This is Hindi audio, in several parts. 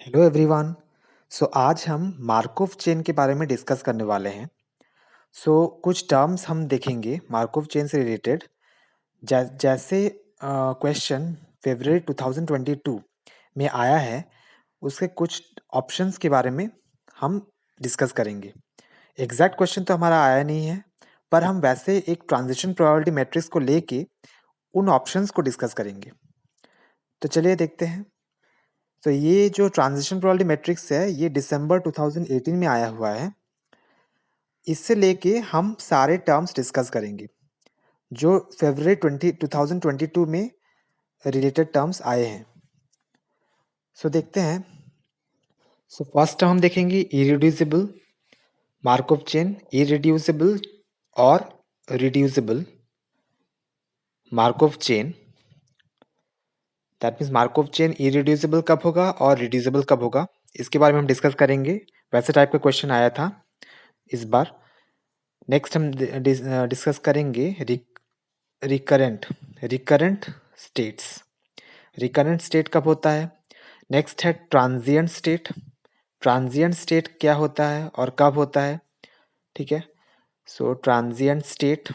Hello everyone. आज हम मार्कोव चेन के बारे में डिस्कस करने वाले हैं। कुछ टर्म्स हम देखेंगे मार्कोव चेन से रिलेटेड। जैसे क्वेश्चन फरवरी 2022 में आया है, उसके कुछ ऑप्शंस के बारे में हम डिस्कस करेंगे। एग्जैक्ट क्वेश्चन तो हमारा आया नहीं है, पर हम वैसे एक ट्रांजिशन प्रोबेबिलिटी मैट्रिक्स को लेके उन ऑप्शंस को डिस्कस करेंगे। तो चलिए देखते हैं। तो ये जो ट्रांजिशन प्रोबेबिलिटी मैट्रिक्स है, ये दिसंबर 2018 में आया हुआ है। इससे लेके हम सारे टर्म्स डिस्कस करेंगे जो फरवरी 2022 में रिलेटेड टर्म्स आए हैं। देखते हैं। फर्स्ट टर्म हम देखेंगे इरिड्यूसिबल, मार्कोव चेन, इरिड्यूसिबल और reducible Markov chain. That means Markov chain irreducible कब होगा और रिड्यूसिबल कब होगा, इसके बारे में हम डिस्कस करेंगे। वैसे टाइप का क्वेश्चन आया था इस बार। नेक्स्ट हम डिस्कस करेंगे recurrent recurrent states. Recurrent state कब होता है। नेक्स्ट है ट्रांजिएंट स्टेट। ट्रांजिएंट स्टेट क्या होता है और कब होता है, ठीक है। Transient state.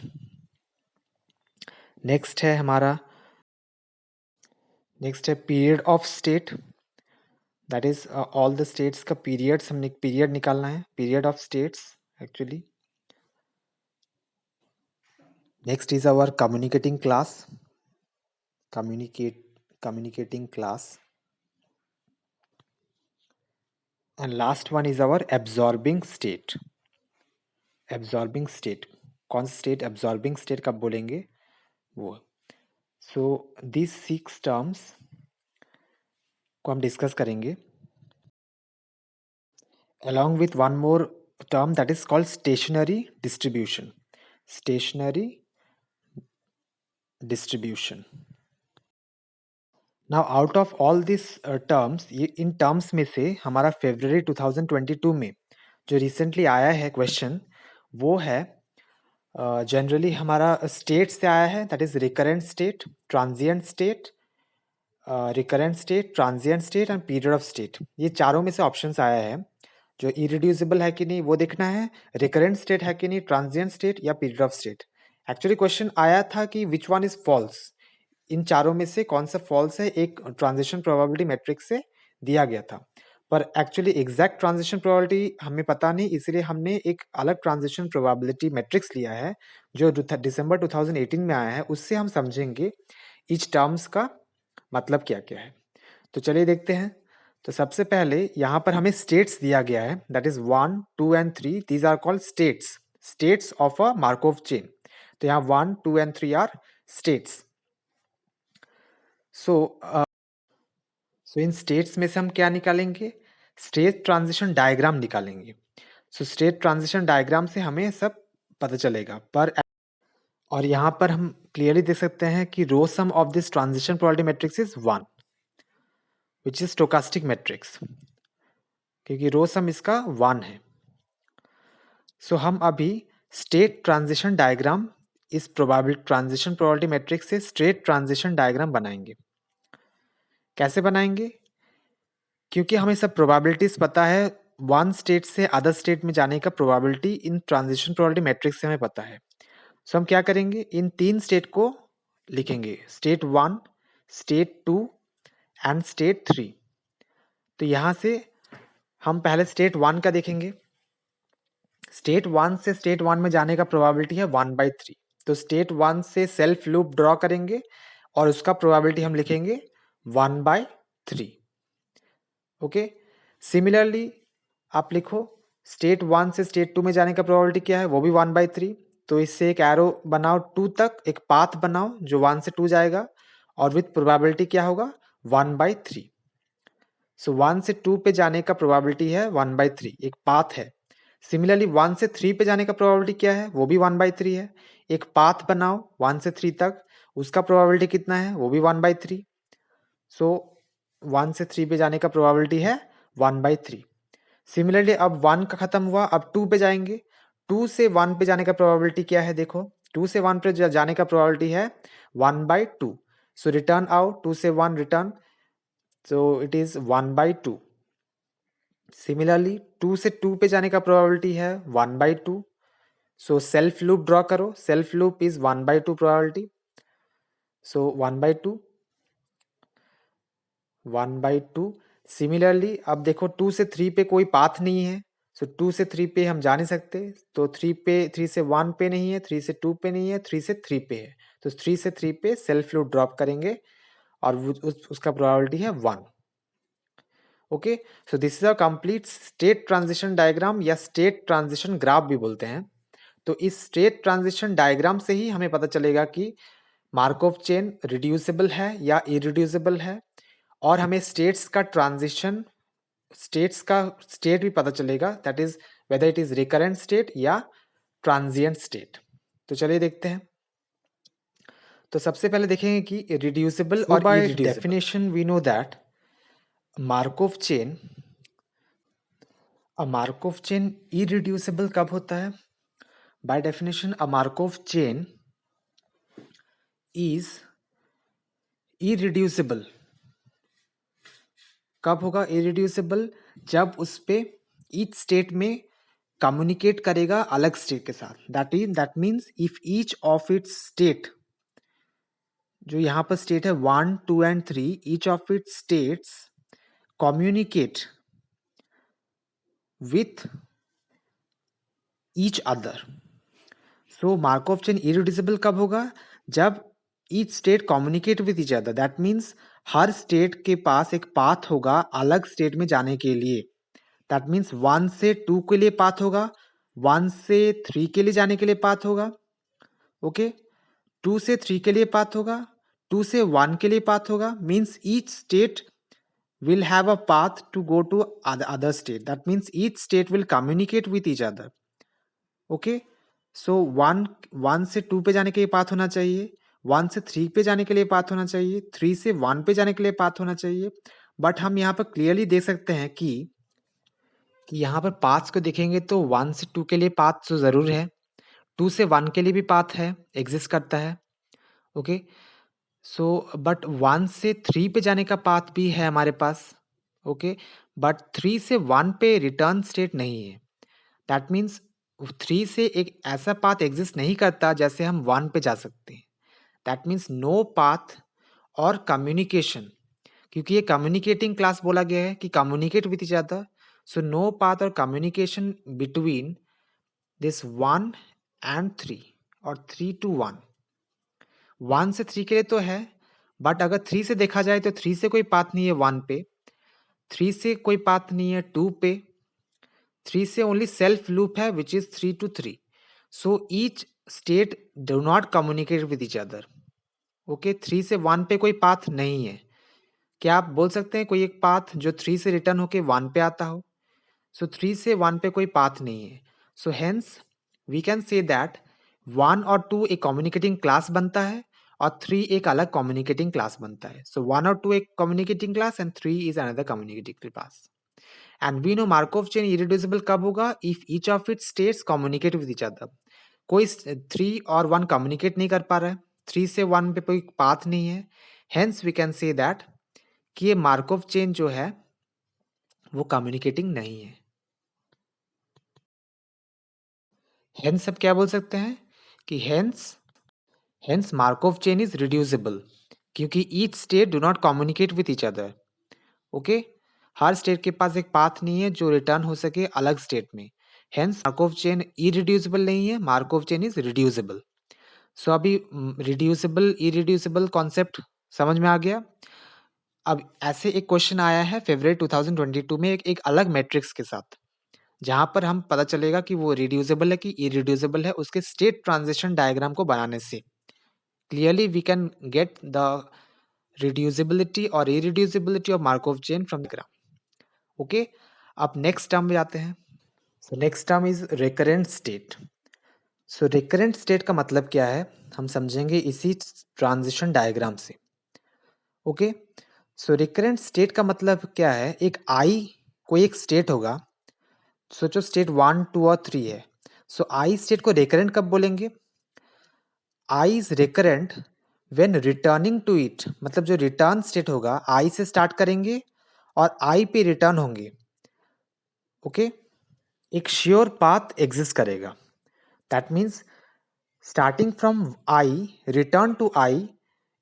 नेक्स्ट है हमारा period of state. That is all the states का पीरियड्स, हमने पीरियड निकालना है, period of states actually. Next is our communicating class, communicating class. And last one is our absorbing state. Absorbing state, कौन सा स्टेट absorbing state कब बोलेंगे वो। these 6 terms को हम डिस्कस करेंगे along with one more term that is called stationary distribution. Stationary distribution. Now out of all these terms, in terms में से हमारा फरवरी 2022 में जो रिसेंटली आया है क्वेश्चन, वो है जनरली हमारा स्टेट से आया है। That is recurrent state, transient state, recurrent state, transient state and period of state. ये चारों में से ऑप्शंस आया है। जो इरिड्यूसिबल है कि नहीं वो देखना है, रिकरेंट स्टेट है कि नहीं, ट्रांजिएंट स्टेट या period of state. Actually question आया था कि विच वन इज फॉल्स, इन चारों में से कौन सा फॉल्स है, एक ट्रांजिशन प्रोबेबिलिटी मैट्रिक्स से दिया गया था। पर एक्चुअली एग्जैक्ट ट्रांजिशन प्रोबेबिलिटी हमें पता नहीं, इसलिए हमने एक अलग ट्रांजिशन प्रोबेबिलिटी मैट्रिक्स लिया है जो दिसंबर 2018 में आया है। उससे हम समझेंगे इच टर्म्स का मतलब क्या क्या है। तो चलिए देखते हैं। तो सबसे पहले यहाँ पर हमें स्टेट्स दिया गया है, that is 1, 2 and 3। These are called states, states of a Markov chain. तो यहाँ 1, 2 एंड 3 आर स्टेट्स। इन स्टेट्स में से हम क्या निकालेंगे, स्टेट ट्रांजिशन डायग्राम निकालेंगे। स्टेट ट्रांजिशन डायग्राम से हमें सब पता चलेगा। और यहाँ पर हम क्लियरली देख सकते हैं कि row sum of this transition probability matrix is 1, which is stochastic matrix, क्योंकि रो सम इसका 1 है। हम अभी स्टेट ट्रांजिशन डायग्राम, इस प्रोबेबिलिटी ट्रांजिशन प्रोबेबिलिटी मैट्रिक्स से स्टेट ट्रांजिशन डायग्राम बनाएंगे। कैसे बनाएंगे, क्योंकि हमें सब प्रोबेबिलिटीज पता है। वन स्टेट से अदर स्टेट में जाने का प्रोबेबिलिटी इन ट्रांजिशन प्रोबेबिलिटी मैट्रिक्स से हमें पता है। हम क्या करेंगे, इन 3 स्टेट को लिखेंगे, स्टेट 1, स्टेट 2 एंड स्टेट 3। तो यहां से हम पहले स्टेट 1 का देखेंगे। स्टेट 1 से स्टेट 1 में जाने का प्रोबेबिलिटी है 1/3। तो स्टेट 1 से सेल्फ लूप ड्रॉ करेंगे और उसका प्रोबेबिलिटी हम लिखेंगे 1/3। ओके। सिमिलरली आप लिखो स्टेट 1 से स्टेट 2 में जाने का प्रोबेबिलिटी क्या है, वो भी 1/3। तो इससे एक एरो बनाओ 2 तक, एक पाथ बनाओ जो 1 से 2 जाएगा और विथ प्रोबेबिलिटी क्या होगा 1/3। 1 से 2 पे जाने का प्रोबेबिलिटी है 1/3, एक पाथ है। सिमिलरली 1 से 3 पे जाने का प्रोबेबिलिटी क्या है, वो भी 1/3 है। एक पाथ बनाओ 1 से 3 तक, उसका प्रोबेबिलिटी कितना है, वो भी 1/3। 1 से 3 पे जाने का प्रोबेबिलिटी है 1/3। सिमिलरली अब 1 का खत्म हुआ, अब 2 पे जाएंगे। 2 से 1 पे जाने का प्रोबेबिलिटी क्या है, देखो 2 से 1 पे जाने का प्रोबेबिलिटी है 1/2। रिटर्न आओ, 2 से 1 रिटर्न, इट इज 1/2। सिमिलरली 2 से 2 पे जाने का प्रोबेबिलिटी है 1/2। सो सेल्फ लूप ड्रॉ करो, self loop is 1/2 probability. So 1/2, 1/2। Similarly अब देखो 2 से 3 पे कोई पाथ नहीं है, सो 2 से 3 पे हम जा नहीं सकते, तो 3 से 1 पे नहीं है, 3 से 2 पे नहीं है, 3 से 3 पे है, तो 3 से 3 पे सेल्फ लूप ड्रॉप करेंगे और उसका प्रोबेबिलिटी है 1। Okay, so this is a complete state transition diagram या स्टेट ट्रांजिशन ग्राफ भी बोलते हैं। तो इस स्टेट ट्रांजिशन डायग्राम से ही हमें पता चलेगा कि मार्कोव चेन रिड्यूसिबल है या इरिड्यूसिबल है, और हमें स्टेट्स का ट्रांजिशन, स्टेट्स का स्टेट भी पता चलेगा, that is whether it is recurrent state या ट्रांजिएंट स्टेट। तो चलिए देखते हैं। तो सबसे पहले देखेंगे कि रिड्यूसिबल और by irreducible. Definition we know that Markov chain, a Markov chain irreducible कब होता है? By definition a Markov chain is irreducible कब होगा? इरिड्यूसिबल जब उस पे ईच स्टेट में कम्युनिकेट करेगा अलग स्टेट के साथ। That means if each of it's state, जो यहाँ पर स्टेट है 1, 2 and 3, each of its states communicate with each other. So Markov chain irreducible कब होगा? जब each state communicate with each other. That means her state के पास एक पाथ होगा अलग स्टेट में जाने के लिए। दैट मीन्स 1 से 2 के लिए पाथ होगा, 1 से 3 के लिए जाने के लिए पाथ होगा, ओके, 2 से 3 के लिए पाथ होगा, 2 से 1 के लिए पाथ होगा। Means each state will have a path to go to other state. That means each state will communicate with each other. Okay, so 1 से 2 पे जाने के लिए पाथ होना चाहिए, 1 से 3 पे जाने के लिए पाथ होना चाहिए, 3 से 1 पे जाने के लिए पाथ होना चाहिए। बट हम यहाँ पर क्लियरली देख सकते हैं कि यहाँ पर पाथ्स को देखेंगे तो 1 से 2 के लिए पाथ तो ज़रूर है, 2 से 1 के लिए भी पाथ है, एग्जिस्ट करता है। ओके, सो बट 1 से 3 पे जाने का पाथ भी है हमारे पास, ओके, बट 3 से 1 पे रिटर्न स्टेट नहीं है। दैट मीन्स 3 से एक ऐसा पाथ एग्जिस्ट नहीं करता जैसे हम 1 पे जा सकते हैं। दैट मीन्स नो पाथ और कम्युनिकेशन, क्योंकि ये कम्युनिकेटिंग क्लास बोला गया है कि communicate with each other, so no path और कम्युनिकेशन बिटवीन दिस 1 एंड 3 और 3 to 1। 1 से 3 के लिए तो है, बट अगर 3 से देखा जाए तो 3 से कोई पाथ नहीं है 1 पे, 3 से कोई पाथ नहीं है 2 पे, 3 से ओनली सेल्फ लूप है which is 3 to 3। So each state do not communicate with each other. Okay, 3 से 1 पे कोई पाथ नहीं है। क्या आप बोल सकते हैं कोई एक पाथ जो 3 से रिटर्न होके 1 पे आता हो? सो 3 से 1 पे कोई पाथ नहीं है। So hence we can say that 1 और 2 एक कम्युनिकेटिंग क्लास बनता है और 3 एक अलग कम्युनिकेटिंग क्लास बनता है। सो 1 और 2 एक communicating class and 3 is another communicating class. And we know Markov chain irreducible कब होगा? If each of its states communicate with each other. कोई 3 और 1 कम्युनिकेट नहीं कर पा रहा है, 3 से 1 पे कोई पाथ नहीं है, hence we can say that कि ये मार्कोव चेन जो है वो कम्युनिकेटिंग नहीं है। हेंस अब क्या बोल सकते हैं कि hence Markov chain is reducible, क्योंकि each state do not communicate with each other. Okay, हर स्टेट के पास एक पाथ नहीं है जो रिटर्न हो सके अलग स्टेट में, हेंस मार्कोव चेन इरिड्यूसिबल नहीं है, मार्कोव चेन इज रिड्यूसिबल। सो अभी रिड्यूसिबल इरिड्यूसिबल कॉन्सेप्ट समझ में आ गया। अब ऐसे एक क्वेश्चन आया है फेब्रुअरी 2022 में एक अलग मैट्रिक्स के साथ, जहां पर हम पता चलेगा कि वो रिड्यूसिबल है कि इरिड्यूसिबल है उसके स्टेट ट्रांजिशन डायग्राम को बनाने से। Clearly we can get the reducibility और irreducibility of Markov chain from the graph. Okay, अब नेक्स्ट टर्म में आते हैं। So next term is recurrent state. So recurrent state का मतलब क्या है हम समझेंगे इसी ट्रांजिशन डायग्राम से। ओके, सो रिकरेंट स्टेट का मतलब क्या है? एक आई कोई एक स्टेट होगा, सोचो स्टेट 1, 2 और 3 है। सो आई स्टेट को रिकरेंट कब बोलेंगे? I is recurrent when returning to it, मतलब जो रिटर्न स्टेट होगा आई से स्टार्ट करेंगे और आई पे रिटर्न होंगे। ओके, एक श्योर पाथ एग्जिस्ट करेगा। That means starting from i return to i,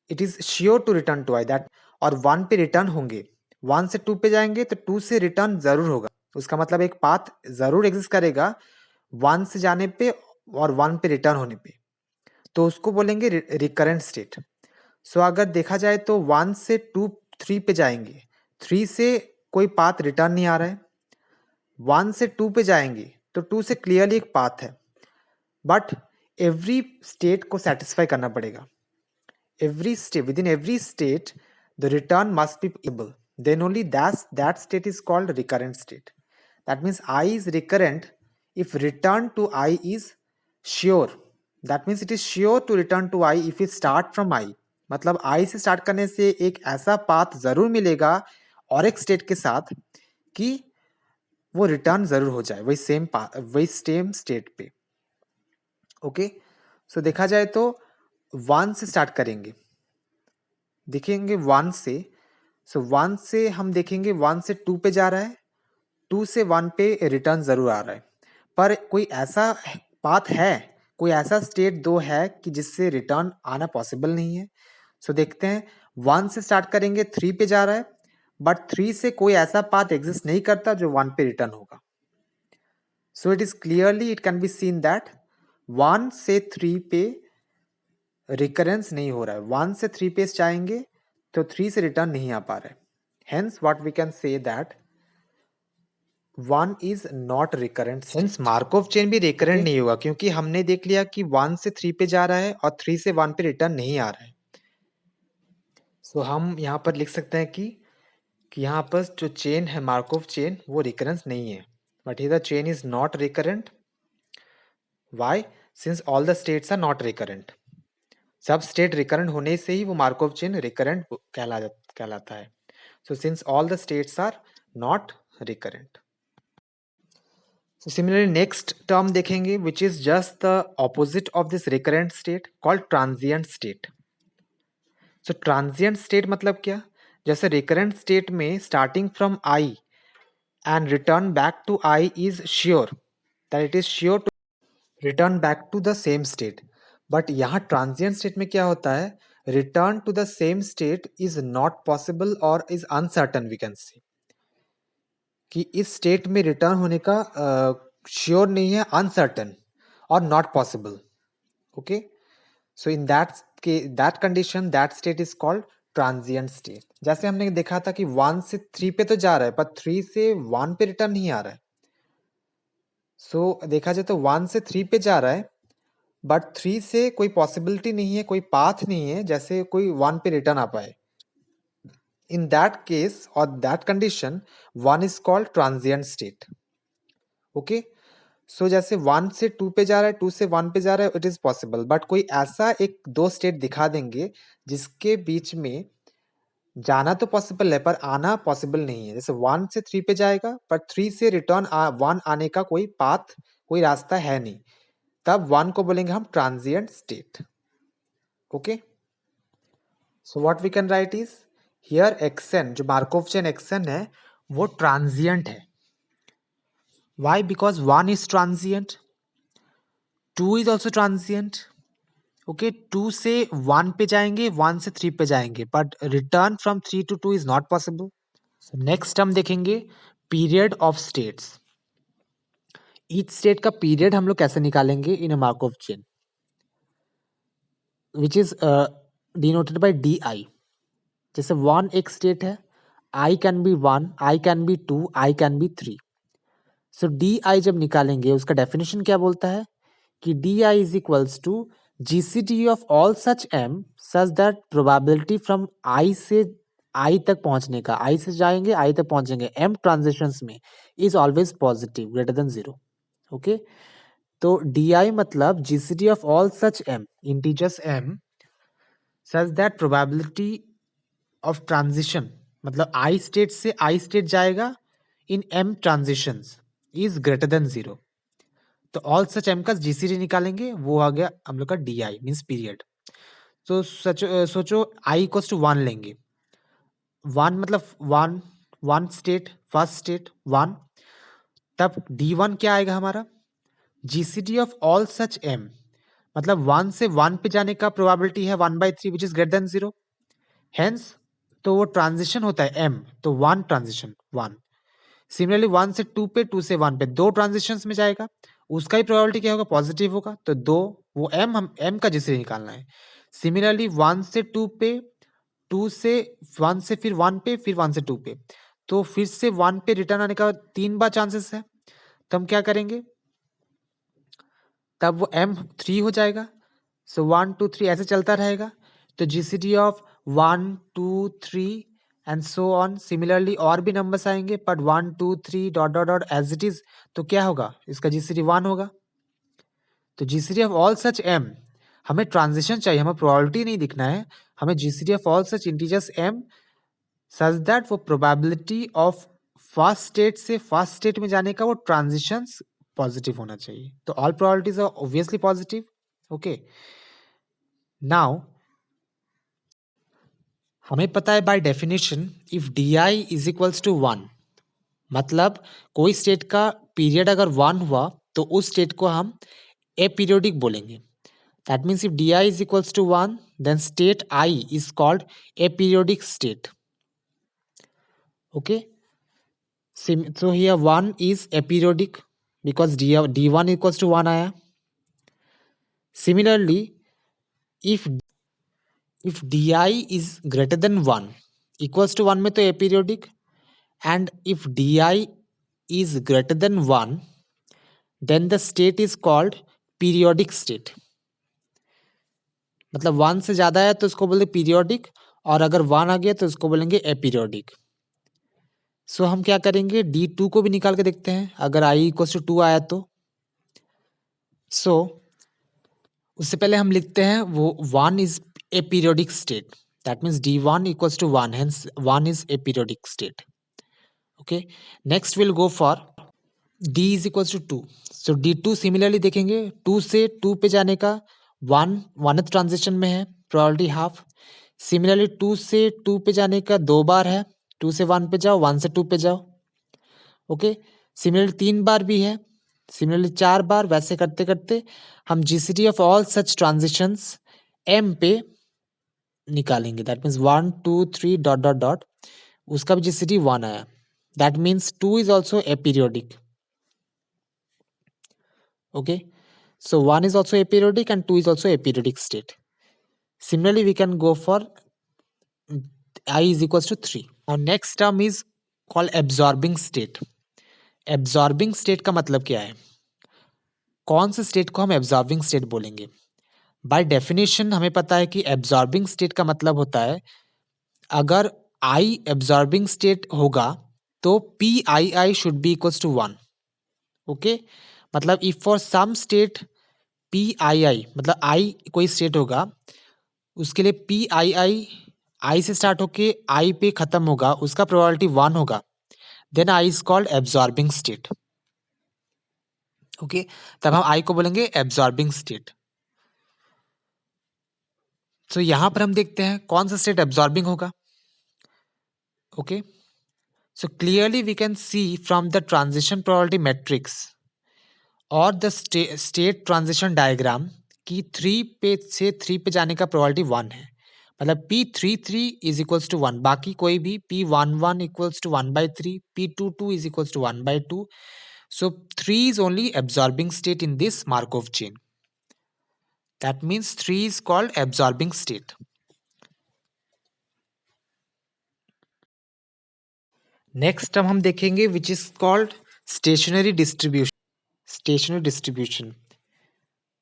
it is sure to return to i that, और 1 पे रिटर्न होंगे। 1 से 2 पे जाएंगे तो 2 से रिटर्न जरूर होगा। उसका मतलब एक पाथ जरूर एग्जिस्ट करेगा 1 से जाने पे और 1 पे रिटर्न होने पे, तो उसको बोलेंगे रिकरेंट स्टेट। सो अगर देखा जाए तो 1 से 2 3 पे जाएंगे, 3 से कोई पाथ रिटर्न नहीं आ रहा है। 1 से 2 पे जाएंगे तो 2 से क्लियरली एक पाथ है, बट एवरी स्टेट को सेटिस्फाई करना पड़ेगा। every state within every state the return must be able, then only that state is called recurrent state. That means I is recurrent if return to I is sure. That means it is sure to return to I if we start from I. मतलब I से स्टार्ट करने से एक ऐसा पाथ जरूर मिलेगा और एक स्टेट के साथ कि वो रिटर्न जरूर हो जाए वही सेम स्टेट पे। ओके, सो देखा जाए तो 1 से स्टार्ट करेंगे, देखेंगे 1 से। सो 1 से हम देखेंगे 1 से 2 पे जा रहा है, 2 से 1 पे रिटर्न जरूर आ रहा है, पर कोई ऐसा पाथ है, कोई ऐसा स्टेट 2 है कि जिससे रिटर्न आना पॉसिबल नहीं है। सो देखते हैं 1 से स्टार्ट करेंगे, 3 पे जा रहा है, बट 3 से कोई ऐसा पाथ एग्जिस्ट नहीं करता जो 1 पे रिटर्न होगा। So it is clearly it can be seen that 1 से 3 पे रिकरेंस नहीं हो रहा है। 1 से 3 पे जाएंगे तो 3 से रिटर्न नहीं आ पा रहा है। Hence what we can say that 1 is not recurrent. Hence Markov chain भी रिकरेंट नहीं होगा, क्योंकि हमने देख लिया कि 1 से 3 पे जा रहा है और 3 से 1 पे रिटर्न नहीं आ रहा है। सो हम यहाँ पर लिख सकते हैं कि यहाँ पर जो चेन है मार्कोव चेन वो रिकरेंस नहीं है, but the chain is not recurrent. Why? Since all the states are not recurrent. सब स्टेट रिकरेंट होने से ही वो मार्कोव चेन रिकरेंट कहलाता है। So since all the states are not recurrent. So similarly next term देखेंगे which is just the opposite of this recurrent state called transient state. So transient state मतलब क्या? जैसे recurrent state में starting from I and return back to I is sure, that it is sure to return back to the same state. But यहाँ transient state में क्या होता है? Return to the same state is not possible or is uncertain we can say. कि इस स्टेट में रिटर्न होने का श्योर नहीं है, अनसर्टन और not possible. Okay, so in that condition that state is called transient state. जैसे हमने देखा था कि 1 से 3 पे तो जा रहा है पर 3 से 1 पे रिटर्न नहीं आ रहा है। सो देखा जाए तो 1 से 3 पे जा रहा है बट 3 से कोई पॉसिबिलिटी नहीं है, कोई पाथ नहीं है जैसे कोई 1 पे रिटर्न आ पाए। In that case or that condition 1 is called transient state. Okay, so जैसे 1 से 2 पे जा रहा है, 2 से 1 पे जा रहा है, इट इज पॉसिबल, बट कोई ऐसा एक दो स्टेट दिखा देंगे जिसके बीच में जाना तो पॉसिबल है पर आना पॉसिबल नहीं है। जैसे 1 से 3 पे जाएगा पर 3 से रिटर्न 1 आने का कोई पाथ, कोई रास्ता है नहीं, तब 1 को बोलेंगे हम transient state. Okay, so what we can write is here X n, जो मार्कोव चेन एक्सन है वो ट्रांजिएंट है। Why? Because 1 is transient, 2 is also transient. Okay, 2 से 1 पे जाएंगे, 1 से 3 पे जाएंगे, but return from 3 to 2 is not possible. So next हम देखेंगे period of states. Each state का period हम लोग कैसे निकालेंगे in a Markov chain, which is denoted by di. जैसे 1 एक state है, I can be 1, I can be 2, I can be 3. So di जब निकालेंगे उसका definition क्या बोलता है कि di is equals to GCD of all such m such that probability from I से I तक पहुंचने का, I से जाएंगे I तक पहुंचेंगे m ट्रांजिशंस में is always positive greater than 0. Okay, तो di मतलब GCD of all such m integers m such that probability of transition, मतलब I स्टेट से I स्टेट जाएगा in m transitions is greater than 0. तो ऑल सच एम का जीसीडी निकालेंगे, वो आ गया हम लोग का डी आई मीन्स पीरियड। तो सोचो आई इक्वल्स टू 1 लेंगे, 1 मतलब 1 स्टेट, फर्स्ट स्टेट 1, तब D1 क्या आएगा हमारा, GCD of all such M, मतलब 1 से 1 पे जाने का प्रोबेबिलिटी है 1/3 which is greater than 0, hence तो वो ट्रांजिशन होता है M, तो 1 ट्रांजिशन 1। सिमिलरली 1 से 2 पे, 2 से 1 पे, 2 ट्रांजिशंस में जाएगा, उसका ही प्रोबेबिलिटी क्या होगा, पॉजिटिव होगा, तो 2, वो M, हम M का जिसे निकालना है। सिमिलरली 1 से 2 पे, 2 से 1 से फिर 1 पे, फिर 1 से 2 पे, तो फिर से 1 पे रिटर्न आने का 3 बार चांसेस है, तो हम क्या करेंगे, तब वो M3 हो जाएगा। सो 1 2 3 ऐसे चलता रहेगा, तो GCD of 1 2 3 and so on, similarly और भी नंबर्स आएंगे, but 1 2 3 dot dot dot as it is, तो क्या होगा, इसका GCD 1 होगा। तो GCD of all such M, हमें ट्रांजिशन चाहिए, हमें प्रोबेबिलिटी नहीं दिखना है, हमें GCD of all such integers M such that वो प्रोबेबिलिटी ऑफ फर्स्ट स्टेट से फर्स्ट स्टेट में जाने का वो ट्रांजिशंस पॉजिटिव होना चाहिए, तो all probabilities are obviously positive. Okay, now हमें पता है by definition if DI is equals to 1, मतलब कोई स्टेट का पीरियड अगर 1 हुआ तो उस स्टेट को हम अपीरियोडिक बोलेंगे। That means if DI is equals to 1 then state I is called aperiodic state. Okay, so here 1 is aperiodic because D1 equals to 1 आया। Similarly, if DI is greater than 1 equals to 1 में तो aperiodic, and if DI is greater than 1 then the state is called periodic state। मतलब 1 से ज़्यादा है तो इसको बोलेंगे पीरियोडिक, और अगर 1 आ गया तो इसको बोलेंगे अपीरियोडिक। सो हम क्या करेंगे, D2 को भी निकाल के देखते हैं, अगर I इक्वल्स टू 2 आया तो। सो उससे पहले हम लिखते हैं वो 1 is aperiodic state, that means D1 equals to 1, hence 1 is aperiodic state. Okay, next will go for D is equals to 2। So D2 similarly देखेंगे, 2 से 2 पे जाने का 1th ट्रांजिशन में है, प्रोबेबिलिटी हाफ। सिमिलरली 2 से 2 पे जाने का 2 बार है, 2 से 1 पे जाओ, 1 से 2 पे जाओ। ओके, सिमिलरली 3 बार भी है, सिमिलरली 4 बार, वैसे करते करते हम GCD of all such transitions M पे निकालेंगे। That means 1 2 3 dot dot dot, उसका भी GCD 1 आया, that means 2 is also aperiodic. Okay, so 1 is also aperiodic and 2 is also aperiodic state. Similarly, we can go for I is equals to 3. Our next term is called absorbing state. Absorbing state का मतलब क्या है, कौन से स्टेट को हम absorbing state बोलेंगे? बाय डेफिनेशन हमें पता है कि absorbing state का मतलब होता है अगर I absorbing state होगा तो PII should be equals to 1. Okay, मतलब if for some state PII, मतलब I कोई स्टेट होगा, उसके लिए PII I से स्टार्ट होके I पे खत्म होगा, उसका प्रोबेबिलिटी 1 होगा, then I is called absorbing state. Okay, तब हम I को बोलेंगे एब्जॉर्बिंग स्टेट। तो यहां पर हम देखते हैं कौन सा स्टेट एब्जॉर्बिंग होगा। Okay, so clearly we can see from the transition probability matrix और द स्टेट ट्रांजिशन डायग्राम कि 3 पे से 3 पे जाने का प्रोबेबिलिटी 1 है, मतलब P33 इज इक्वल्स टू 1, बाकी कोई भी P11 equals to 1/3, P22 is equals to 1/2। So 3 is only absorbing state in this Markov chain. That means 3 is called absorbing state. Next term हम देखेंगे which is called stationary distribution. Stationary distribution.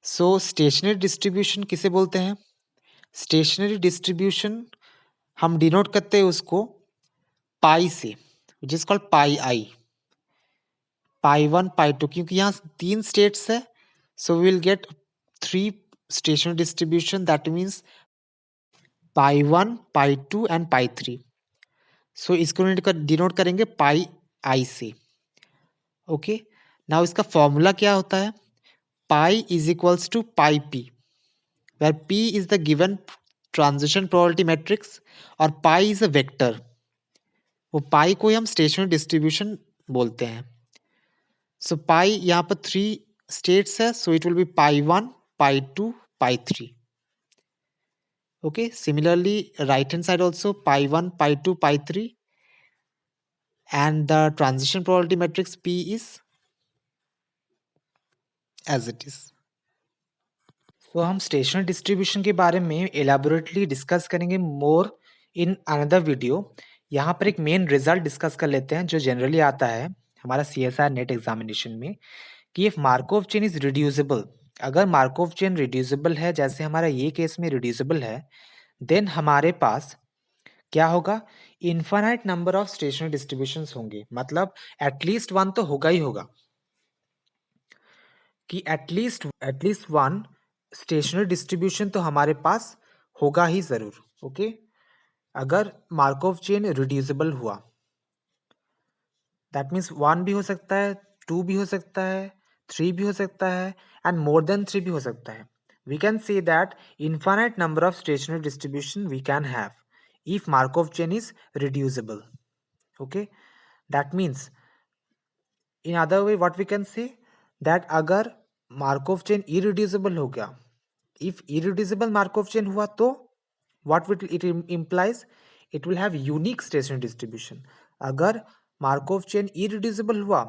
So stationary distribution किसे बोलते हैं? स्टेशनरी डिस्ट्रीब्यूशन हम डिनोट करते हैं उसको पाई से, which is called pi I, pi 1 pi 2, क्योंकि यहाँ 3 स्टेट्स है, so we will get 3 stationary distribution, that means pi 1 pi 2 and pi 3। So इसको डिनोट करेंगे पाई आई से। ओके, नाउ इसका फॉर्मूला क्या होता है, pi is equals to pi P, where P is the given transition probability matrix और pi is a vector, वो pi को ही हम स्टेशनरी डिस्ट्रीब्यूशन बोलते हैं। सो पाई यहाँ पर 3 states है, so it will be pi 1, pi 2, pi 3. Okay, similarly, right hand side also pi 1, pi 2, pi 3, and the transition probability matrix P is as it is. तो हम स्टेशनरी डिस्ट्रीब्यूशन के बारे में एलाबोरेटली डिस्कस करेंगे मोर इन अनदर वीडियो। यहाँ पर एक मेन रिजल्ट डिस्कस कर लेते हैं जो जनरली आता है हमारा CSIR नेट एग्जामिनेशन में, कि if Markov chain is reducible, अगर मार्कोव चेन रिड्यूसिबल है, जैसे हमारा ये केस में रिड्यूसिबल है, देन हमारे पास क्या होगा, infinite number of stationary distributions होंगे। मतलब एटलीस्ट वन तो होगा ही होगा, कि एटलीस्ट वन स्टेशनरी डिस्ट्रीब्यूशन तो हमारे पास होगा ही जरूर। ओके, अगर मार्कोव चेन रिड्यूसिबल हुआ, दैट मीन्स वन भी हो सकता है, टू भी हो सकता है, थ्री भी हो सकता है, एंड मोर देन थ्री भी हो सकता है। We can say that infinite number of stationary distribution we can have if Markov chain is reducible. Okay, that means in other way what we can say that अगर मार्कोव चेन इरिड्यूसिबल हो गया, इफ इरिड्यूसिबल मार्कोव चेन हुआ, तो what will it implies, it will have unique stationary distribution। अगर मार्कोव चेन इरिड्यूसिबल हुआ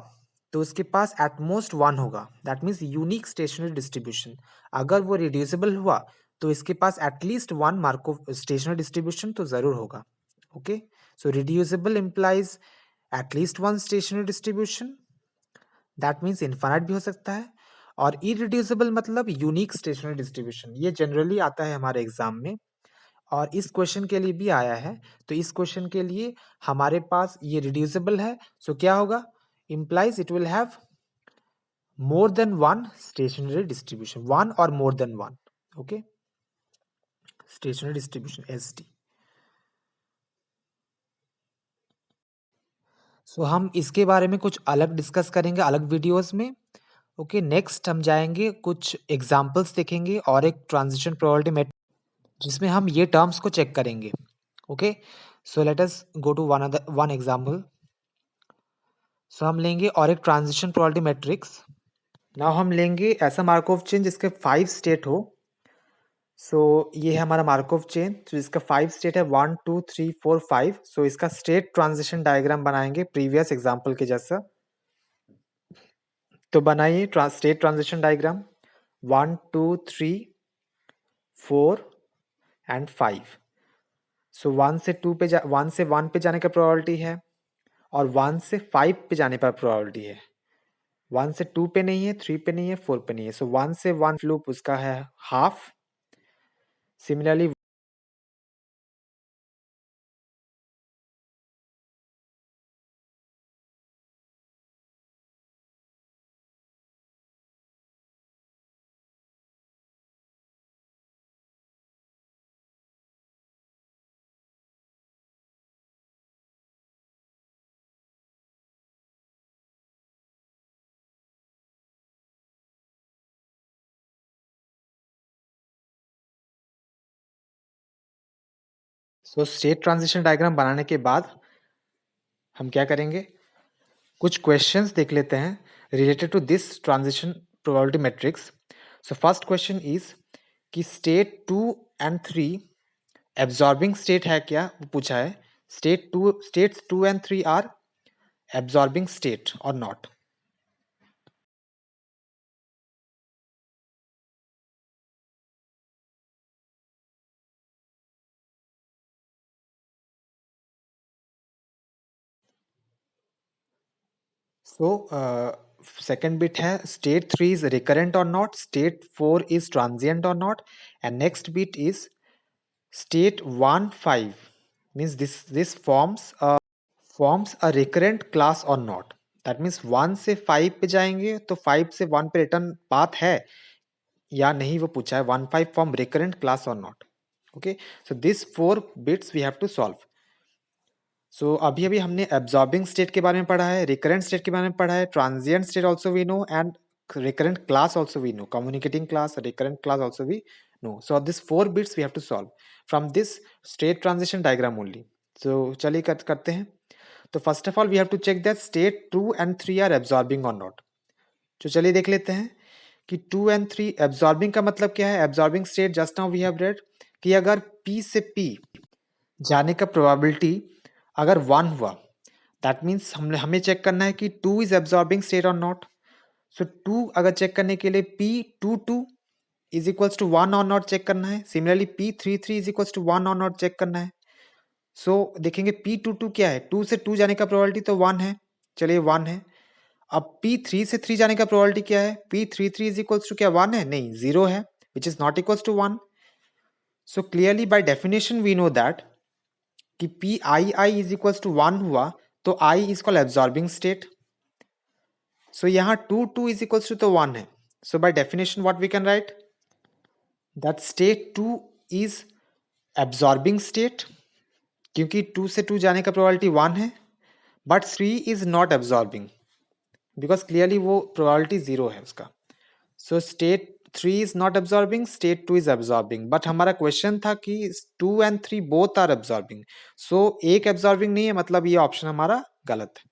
तो उसके पास एटमोस्ट वन होगा, that means unique stationary distribution. अगर वो रिड्यूसिबल हुआ तो इसके पास at least one Markov stationary distribution तो जरूर होगा। Okay, so reducible implies at least one stationary distribution, that means infinite भी हो सकता है, और इरिड्यूसिबल मतलब यूनिक स्टेशनरी डिस्ट्रीब्यूशन। ये जनरली आता है हमारे एग्जाम में, और इस क्वेश्चन के लिए भी आया है। तो इस क्वेश्चन के लिए हमारे पास ये रिड्यूसिबल है, सो क्या होगा, implies it will have more than one stationary distribution, one or more than one। okay, stationary distribution ST। सो हम इसके बारे में कुछ अलग डिस्कस करेंगे अलग वीडियोस में। ओके, नेक्स्ट हम जाएंगे कुछ एग्जांपल्स देखेंगे और एक ट्रांजिशन प्रोबेबिलिटी मेथड जिसमें हम ये टर्म्स को चेक करेंगे। Okay, so let us go to one example. So हम लेंगे और एक ट्रांजिशन प्रोबेबिलिटी मैट्रिक्स। नाउ हम लेंगे ऐसा मार्कोव चेन जिसके 5 स्टेट हो। सो ये है हमारा मार्कोव चेन, तो इसका 5 स्टेट है, 1 2 3 4 5। सो इसका स्टेट ट्रांजिशन डायग्राम बनाएंगे प्रीवियस एग्जांपल के जैसा। तो बनाइए स्टेट ट्रांजिशन डायग्राम 1 2 3 4 एंड 5। सो 1 से 2 पे 1 से 1 पे जाने का प्रोबेबिलिटी है, और 1 से 5 पे जाने पर प्रोबेबिलिटी है। 1 से 2 पे नहीं है, 3 पे नहीं है, 4 पे नहीं है। सो 1 से 1 लूप उसका है half. Similarly so state transition diagram बनाने के बाद हम क्या करेंगे, कुछ क्वेश्चंस देख लेते हैं related to this transition probability matrix. So first question is कि स्टेट 2 एंड 3 एब्जॉर्बिंग स्टेट है क्या, वो पूछा है। States 2 and 3 are absorbing state और नॉट। सो सेकेंड बिट है स्टेट 3 इज रिकरेंट और नॉट, स्टेट 4 इज ट्रांजिएंट और not, and next bit is state 1 5 means this forms a recurrent class or not। that means 1 से 5 पे जाएंगे तो 5 से 1 पे रिटर्न पाथ है या नहीं, वो पूछा है। 1 5 form recurrent class or not. Okay, so this 4 bits we have to solve. So अभी अभी हमने एब्जॉर्बिंग स्टेट के बारे में पढ़ा है, रिकरेंट स्टेट के बारे में पढ़ा है, transient state also we know, and recurrent class also we know, communicating class, recurrent class also we know। so this 4 bits we have to solve from this state transition diagram only। so चलिए करते हैं। तो first of all we have to check that state 2 and 3 are absorbing or not। तो चलिए देख लेते हैं कि 2 एंड 3 एब्जॉर्बिंग का मतलब क्या है। Absorbing state just now we have read कि अगर P से P जाने का प्रोबेबिलिटी अगर 1 हुआ, दैट मीन्स हमें चेक करना है कि 2 इज एब्जॉर्बिंग स्टेट और नॉट। सो 2 अगर चेक करने के लिए P22 इज इक्वल्स टू 1 और नॉट चेक करना है। Similarly P33 is equals to 1 और नॉट चेक करना है। सो देखेंगे P22 क्या है, 2 से 2 जाने का प्रोबेबिलिटी तो 1 है, चलिए 1 है। अब P3 से 3 जाने का प्रोबेबिलिटी क्या है, P33 इज इक्वल्स टू क्या 1 है, नहीं 0 है, which is not equals to 1। So clearly by definition we know that कि Pii इज इक्वल्स टू 1 हुआ तो I is called absorbing state. So यहाँ 2 इज इक्वल्स टू तो 1 है। So by definition what we can write that state 2 is absorbing state, क्योंकि 2 से 2 जाने का प्रोबेबिलिटी 1 है, but 3 is not absorbing because clearly वो प्रोबेबिलिटी 0 है उसका। So state 3 is not absorbing, state 2 is absorbing, but हमारा क्वेश्चन था कि 2 and 3 both are absorbing. So एक एब्जॉर्बिंग नहीं है, मतलब ये ऑप्शन हमारा गलत है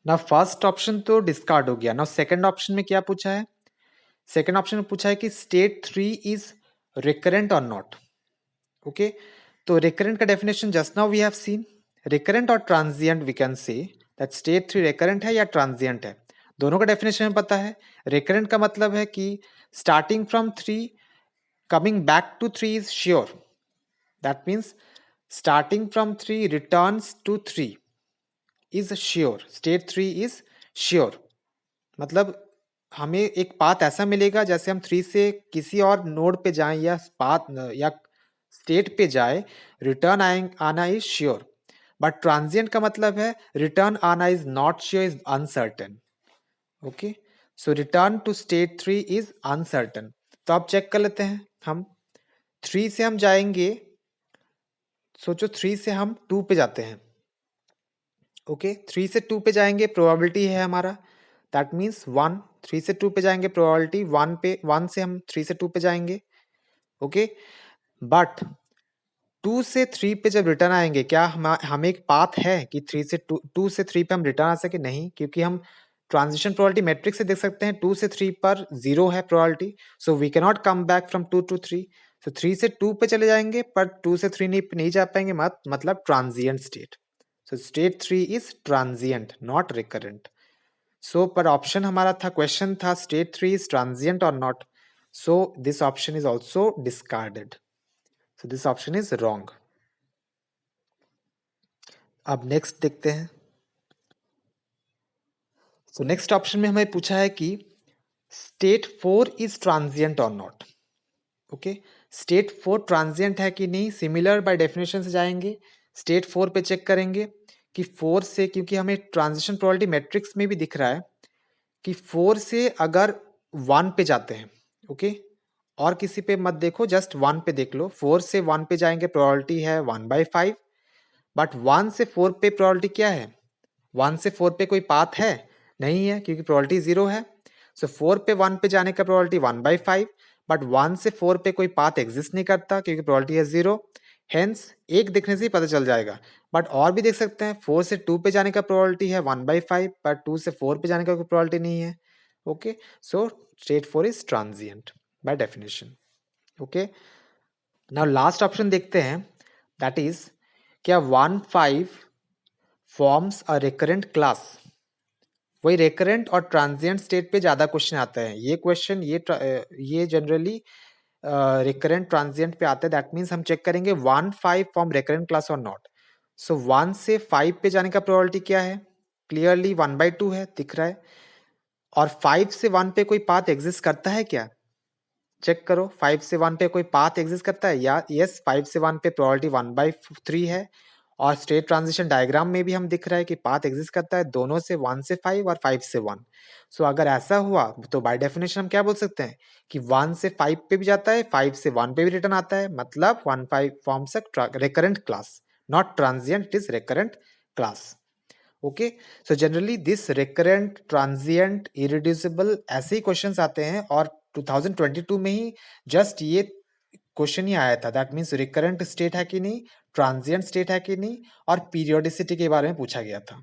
ना। फर्स्ट ऑप्शन तो डिस्कार्ड हो गया ना। सेकंड ऑप्शन में क्या पूछा है, सेकंड ऑप्शन में पूछा है कि स्टेट 3 इज रिकरेंट और नॉट। ओके, तो रिकरेंट का definition just now we have seen. Recurrent or transient we can say that state 3 recurrent है या ट्रांजिएंट है, दोनों का डेफिनेशन हमें पता है। रिकरेंट का मतलब है कि starting from 3 coming back to 3 is sure, that means starting from 3 returns to 3 is sure, state 3 is sure. मतलब हमें एक पाथ ऐसा मिलेगा जैसे हम 3 से किसी और नोड पे जाएं या पाथ या स्टेट पे जाए, रिटर्न आना इज श्योर। बट ट्रांजिएंट का मतलब है रिटर्न आना is not sure, is uncertain. Okay, so return to state 3 is uncertain. तो आप चेक कर लेते हैं, हम 3 से हम जाएंगे, सोचो 3 से हम 2 पे जाते हैं। ओके, 3 से 2 पे जाएंगे, प्रोबेबिलिटी है हमारा दैट मीन्स 1। 3 से 2 पे जाएंगे, प्रोबेबिलिटी 1 पे, 1 से हम 3 से 2 पे जाएंगे। ओके, बट 2 से 3 पे जब रिटर्न आएंगे, क्या हमें एक पाथ है कि 3 से 2 से 3 पे हम रिटर्न आ सके, नहीं, क्योंकि हम ट्रांजिशन प्रोबेबिलिटी मैट्रिक्स से देख सकते हैं 2 से 3 पर 0 है probability. So we can not come back from 2 to 3। So 3 से 2 पे चले जाएंगे पर 2 से 3 नहीं जा पाएंगे, मतलब transient state. So state 3 is transient not recurrent. So पर ऑप्शन हमारा था, क्वेश्चन था स्टेट 3 इज ट्रांजिएंट और not, so this option is also discarded. So this option is wrong. अब नेक्स्ट देखते हैं। सो नेक्स्ट ऑप्शन में हमें पूछा है कि स्टेट 4 इज ट्रांजिएंट और नॉट। ओके, स्टेट 4 ट्रांजिएंट है कि नहीं, सिमिलर बाय डेफिनेशन से जाएंगे, स्टेट 4 पे चेक करेंगे कि 4 से, क्योंकि हमें ट्रांजिशन प्रोबेबिलिटी मैट्रिक्स में भी दिख रहा है कि 4 से अगर 1 पे जाते हैं, ओके, और किसी पे मत देखो, जस्ट 1 पे देख लो। 4 से 1 पे जाएंगे, प्रोबेबिलिटी है 1/5, बट 1 से 4 पे प्रोबेबिलिटी क्या है, 1 से 4 पे कोई पाथ है, नहीं है, क्योंकि प्रोबेबिलिटी 0 है। सो 4 पे 1 पे जाने का प्रोबेबिलिटी 1/5, बट 1 से 4 पे कोई पाथ एग्जिस्ट नहीं करता क्योंकि प्रोबेबिलिटी है 0। हेंस एक देखने से ही पता चल जाएगा। बट और भी देख सकते हैं, 4 से 2 पे जाने का प्रोबेबिलिटी है 1/5, पर 2 से 4 पे जाने का कोई प्रोबेबिलिटी नहीं है। Okay, so state 4 is transient by definition. Okay, now last option देखते हैं, दैट इज क्या 1/5 फॉर्म्स अ रिकरेंट क्लास। वही रिकरेंट और ट्रांजिएंट स्टेट पे ज्यादा क्वेश्चन आता है। ये क्वेश्चन ये जनरली रिकरेंट ट्रांजिएंट पे आते हैं। दैट मीन्स हम चेक करेंगे 1/5 form recurrent class or not. सो 1 से 5 पे जाने का प्रोबेबिलिटी क्या है, क्लियरली 1/2 है, दिख रहा है। और 5 से 1 पे कोई पाथ एग्जिस्ट करता है क्या, चेक करो, 5 से 1 पे कोई पाथ एग्जिस्ट करता है या, यस, 5 से 1 पे प्रोबेबिलिटी 1/3 है। और स्टेट ट्रांजिशन डायग्राम में भी हम दिख रहा है कि पाथ एग्जिस्ट करता है दोनों से, 1 से 5 और 5 से 1। सो अगर ऐसा हुआ तो बाय डेफिनेशन हम क्या बोल सकते हैं कि 1 से 5 पे भी जाता है, 5 से 1 पे भी रिटर्न आता है, मतलब 1/5 forms a recurrent class, not transient, it is recurrent class. Okay, so generally this recurrent, transient, irreducible ऐसे ही क्वेश्चंस आते हैं, और 2022 में ही जस्ट ये क्वेश्चन ही आया था। दैट मीन्स रिकरेंट स्टेट है कि नहीं, ट्रांजिएंट स्टेट है कि नहीं, और पीरियोडिसिटी के बारे में पूछा गया था।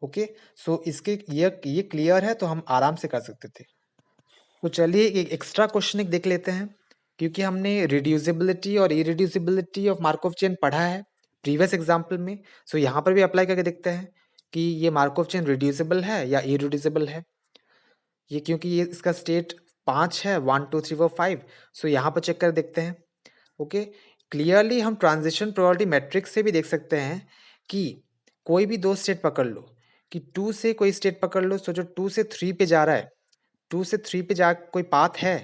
ओके, सो इसके ये क्लियर है तो हम आराम से कर सकते थे। तो चलिए एक एक्स्ट्रा क्वेश्चन एक देख लेते हैं, क्योंकि हमने रिड्यूसिबिलिटी और इरिड्यूसिबिलिटी ऑफ मार्कोव चेन पढ़ा है प्रीवियस एग्जाम्पल में। सो यहाँ पर भी अप्लाई करके देखते हैं कि ये मार्कोव चेन रिड्यूसिबल है या इरिड्यूसिबल है। ये क्योंकि ये इसका स्टेट 5 है, 1 2 3 4 5। सो यहाँ पर चेक कर देखते हैं। ओके, क्लियरली हम ट्रांजिशन प्रोबेबिलिटी मैट्रिक्स से भी देख सकते हैं कि कोई भी दो स्टेट पकड़ लो, कि 2 से कोई स्टेट पकड़ लो, सो जो 2 से 3 पे जा रहा है, 2 से 3 पे जा कोई पाथ है,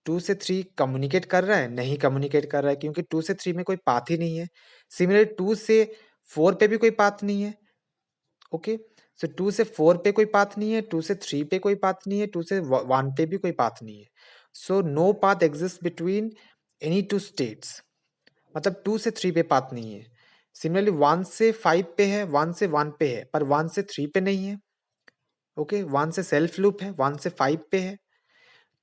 2 से 3 कम्युनिकेट कर रहा है, नहीं कम्युनिकेट कर रहा है, क्योंकि 2 से 3 में कोई पाथ ही नहीं है। सिमिलरली 2 से 4 पे भी कोई पाथ नहीं है। ओके, सो 2 से 4 पे कोई पाथ नहीं है, 2 से 3 पे कोई पाथ नहीं है, 2 से 1 पे भी कोई पाथ नहीं है। So no path exist between any two states, मतलब 2 से 3 पे पाथ नहीं है। सिमिलरली 1 से 5 पे है, 1 से 1 पे है, पर 1 से 3 पे नहीं है। ओके, 1 से सेल्फ लूप है, 1 से 5 पे है।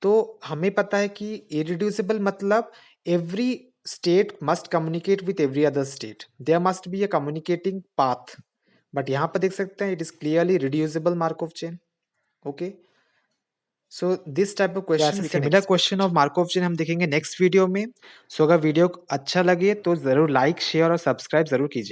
तो हमें पता है कि इरिड्यूसिबल मतलब every state must communicate with every other state, there must be a communicating path. But यहाँ पर देख सकते हैं it is clearly reducible Markov chain. Okay, so this type of question, similar question of Markov chain हम देखेंगे नेक्स्ट वीडियो में। सो अगर वीडियो अच्छा लगे तो जरूर लाइक, शेयर और सब्सक्राइब जरूर कीजिए।